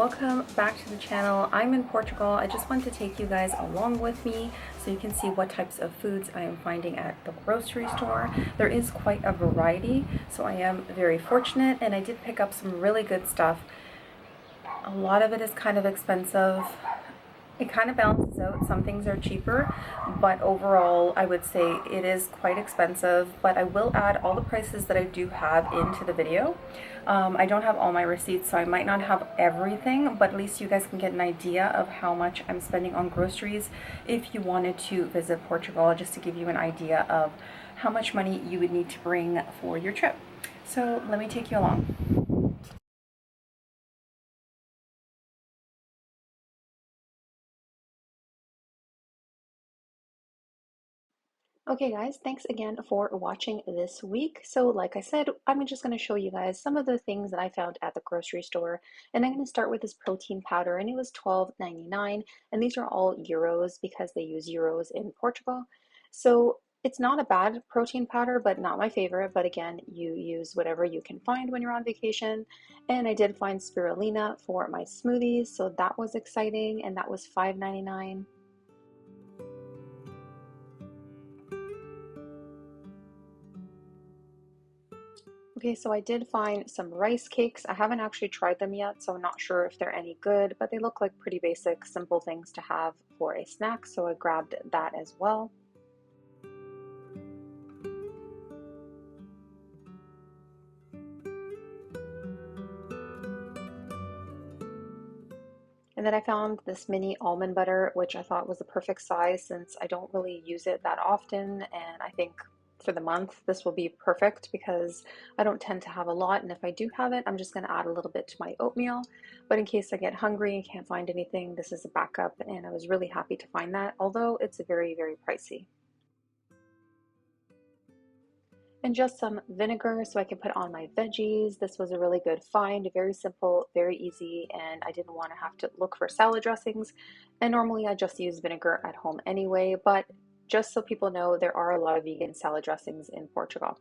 welcome back to the channel. I'm in Portugal. I just want to take you guys along with me so you can see what types of foods I am finding at the grocery store. There is quite a variety, so I am very fortunate, and I did pick up some really good stuff. A lot of it is kind of expensive. It kind of balances out. Some things are cheaper, but overall I would say it is quite expensive. But I will add all the prices that I do have into the video. I don't have all my receipts, so I might not have everything, but at least you guys can get an idea of how much I'm spending on groceries if you wanted to visit Portugal, just to give you an idea of how much money you would need to bring for your trip. So let me take you along. Okay guys, thanks again for watching this week. So like I said, I'm just going to show you guys some of the things that I found at the grocery store. And I'm going to start with this protein powder, and it was $12.99, and these are all euros because they use euros in Portugal. So it's not a bad protein powder, but not my favorite. But again, you use whatever you can find when you're on vacation. And I did find spirulina for my smoothies, so that was exciting, and that was $5.99. Okay, so I did find some rice cakes. I haven't actually tried them yet, so I'm not sure if they're any good, but they look like pretty basic, simple things to have for a snack, so I grabbed that as well. And then I found this mini almond butter, which I thought was the perfect size since I don't really use it that often, and I think for the month this will be perfect because I don't tend to have a lot, and if I do have it, I'm just going to add a little bit to my oatmeal. But in case I get hungry and can't find anything, this is a backup, and I was really happy to find that, although it's very, very pricey. And just some vinegar so I can put on my veggies. This was a really good find, very simple, very easy, and I didn't want to have to look for salad dressings. And normally I just use vinegar at home anyway, but just so people know, there are a lot of vegan salad dressings in Portugal.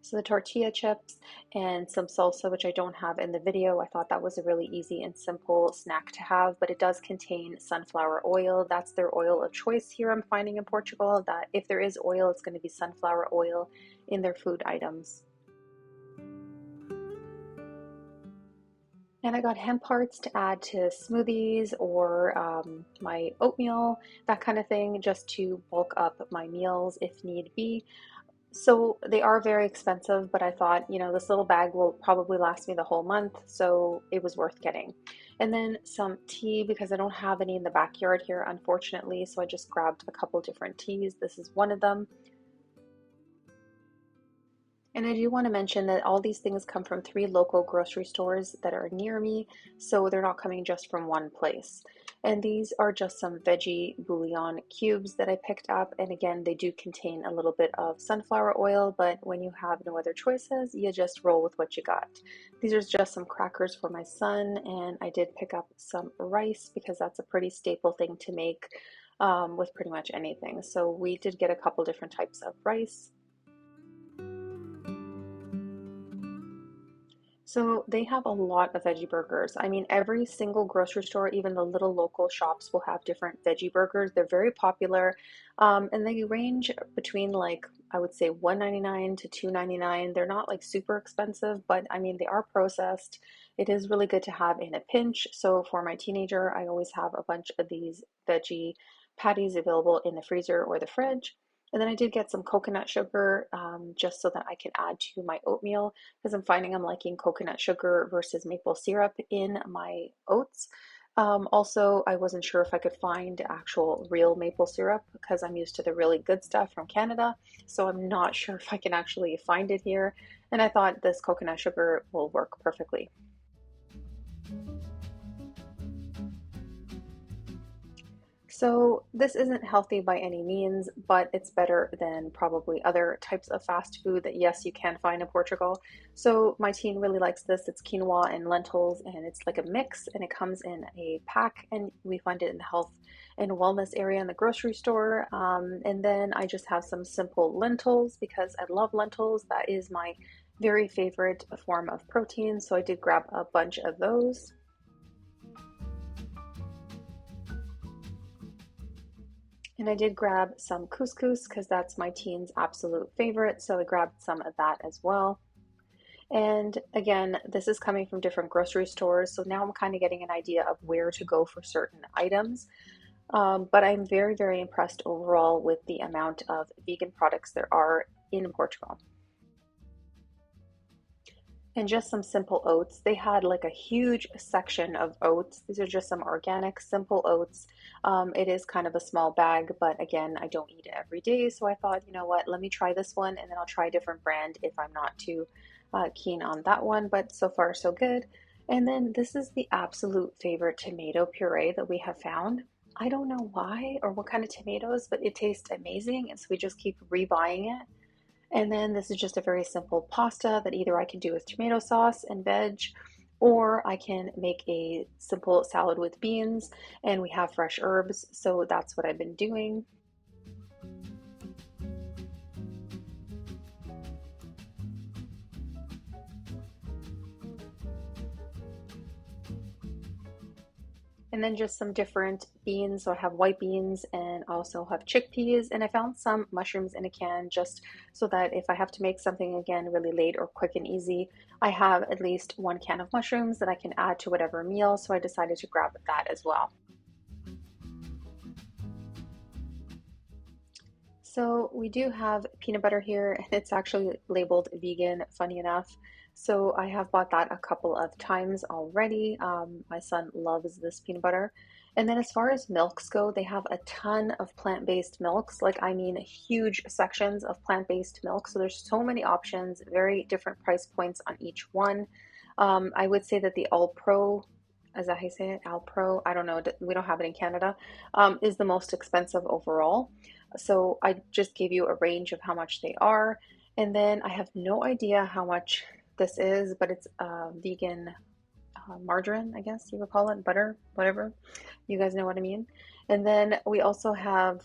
So the tortilla chips and some salsa, which I don't have in the video. I thought that was a really easy and simple snack to have, but it does contain sunflower oil. That's their oil of choice here, I'm finding in Portugal, that if there is oil, it's going to be sunflower oil in their food items. And I got hemp hearts to add to smoothies or my oatmeal, that kind of thing, just to bulk up my meals if need be. So they are very expensive, but I thought, this little bag will probably last me the whole month, so it was worth getting. And then some tea, because I don't have any in the backyard here, unfortunately, so I just grabbed a couple different teas. This is one of them. And I do want to mention that all these things come from 3 local grocery stores that are near me, so they're not coming just from one place. And these are just some veggie bouillon cubes that I picked up. And again, they do contain a little bit of sunflower oil, but when you have no other choices, you just roll with what you got. These are just some crackers for my son, and I did pick up some rice because that's a pretty staple thing to make with pretty much anything. So we did get a couple different types of rice. So they have a lot of veggie burgers. I mean, every single grocery store, even the little local shops, will have different veggie burgers. They're very popular, and they range between, like, I would say $1.99 to $2.99. They're not like super expensive, but I mean, they are processed. It is really good to have in a pinch. So for my teenager, I always have a bunch of these veggie patties available in the freezer or the fridge. And then I did get some coconut sugar just so that I can add to my oatmeal, because I'm finding I'm liking coconut sugar versus maple syrup in my oats. Also, I wasn't sure if I could find actual real maple syrup because I'm used to the really good stuff from Canada. So I'm not sure if I can actually find it here. And I thought this coconut sugar will work perfectly. So this isn't healthy by any means, but it's better than probably other types of fast food that, yes, you can find in Portugal. So my teen really likes this. It's quinoa and lentils, and it's like a mix, and it comes in a pack, and we find it in the health and wellness area in the grocery store. And then I just have some simple lentils because I love lentils. That is my very favorite form of protein, so I did grab a bunch of those. And I did grab some couscous because that's my teen's absolute favorite, so I grabbed some of that as well. And again, this is coming from different grocery stores, so now I'm kind of getting an idea of where to go for certain items. But I'm very, very impressed overall with the amount of vegan products there are in Portugal. And just some simple oats. They had like a huge section of oats. These are just some organic, simple oats. It is kind of a small bag, but again, I don't eat it every day. So I thought, you know what, let me try this one and then I'll try a different brand if I'm not too keen on that one. But so far, so good. And then this is the absolute favorite tomato puree that we have found. I don't know why or what kind of tomatoes, but it tastes amazing. And so we just keep rebuying it. And then this is just a very simple pasta that either I can do with tomato sauce and veg, or I can make a simple salad with beans, and we have fresh herbs, so that's what I've been doing. And then just some different beans. So I have white beans and also have chickpeas. And I found some mushrooms in a can just so that if I have to make something again really late or quick and easy, I have at least one can of mushrooms that I can add to whatever meal. So I decided to grab that as well. So we do have peanut butter here, and it's actually labeled vegan, funny enough. So I have bought that a couple of times already. My son loves this peanut butter. And then as far as milks go, they have a ton of plant-based milks, like I mean huge sections of plant-based milk. So there's so many options, very different price points on each one. I would say that the All Pro, is that how you say it? All Pro, I don't know, we don't have it in Canada, is the most expensive overall. So I just gave you a range of how much they are. And then I have no idea how much this is, but it's vegan margarine, I guess you would call it, butter, whatever. You guys know what I mean. And then we also have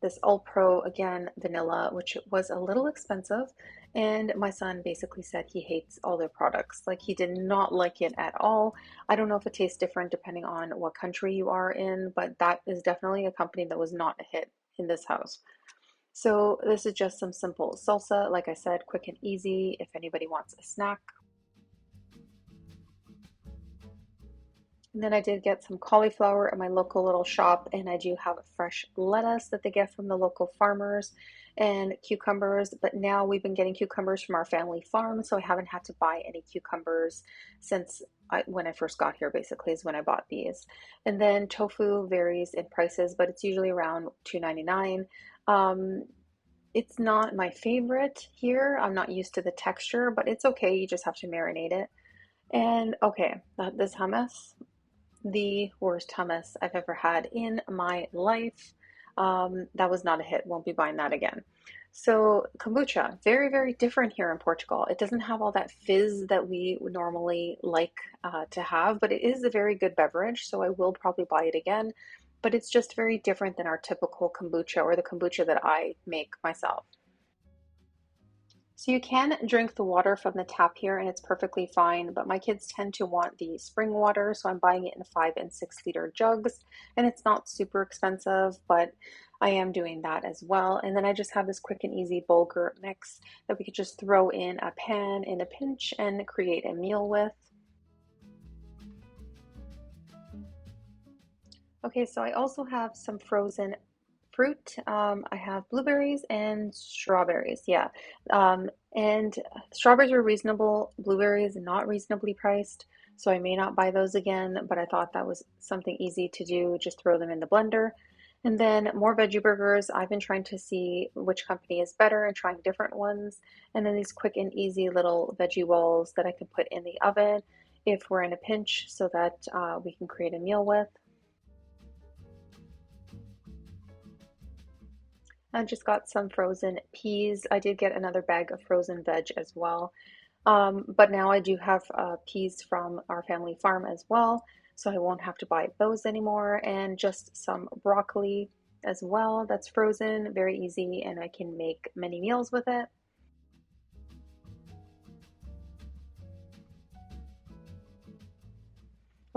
this All Pro, again, vanilla, which was a little expensive. And my son basically said he hates all their products. Like he did not like it at all. I don't know if it tastes different depending on what country you are in, but that is definitely a company that was not a hit in this house. So this is just some simple salsa, like I said, quick and easy if anybody wants a snack. And then I did get some cauliflower at my local little shop, and I do have fresh lettuce that they get from the local farmers and cucumbers. But now we've been getting cucumbers from our family farm, so I haven't had to buy any cucumbers since when I first got here, basically, is when I bought these. And then tofu varies in prices, but it's usually around $2.99. Um, it's not my favorite here. I'm not used to the texture, but it's okay. You just have to marinate it. And okay, this hummus, the worst hummus I've ever had in my life. That was not a hit. Won't be buying that again. So, kombucha, very, very different here in Portugal. It doesn't have all that fizz that we would normally like to have, but it is a very good beverage. So, I will probably buy it again. But it's just very different than our typical kombucha or the kombucha that I make myself. So you can drink the water from the tap here and it's perfectly fine, but my kids tend to want the spring water, so I'm buying it in 5 and 6 liter jugs, and it's not super expensive, but I am doing that as well. And then I just have this quick and easy bulgur mix that we could just throw in a pan in a pinch and create a meal with. Okay, so I also have some frozen fruit. I have blueberries and strawberries. Yeah. And strawberries are reasonable, blueberries not reasonably priced. So I may not buy those again, but I thought that was something easy to do. Just throw them in the blender. And then more veggie burgers. I've been trying to see which company is better and trying different ones. And then these quick and easy little veggie walls that I can put in the oven if we're in a pinch so that we can create a meal with. I just got some frozen peas. I did get another bag of frozen veg as well. But now I do have peas from our family farm as well, so I won't have to buy those anymore. And just some broccoli as well that's frozen, very easy, and I can make many meals with it.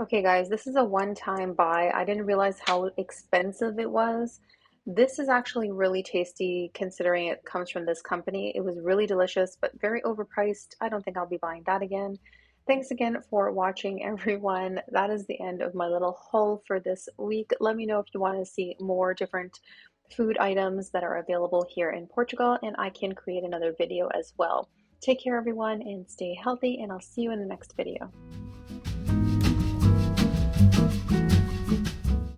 Okay, guys, this is a one-time buy. I didn't realize how expensive it was. This is actually really tasty considering it comes from this company. It was really delicious, but very overpriced. I don't think I'll be buying that again. Thanks again for watching, everyone. That is the end of my little haul for this week. Let me know if you want to see more different food items that are available here in Portugal, and I can create another video as well. Take care, everyone, and stay healthy, and I'll see you in the next video.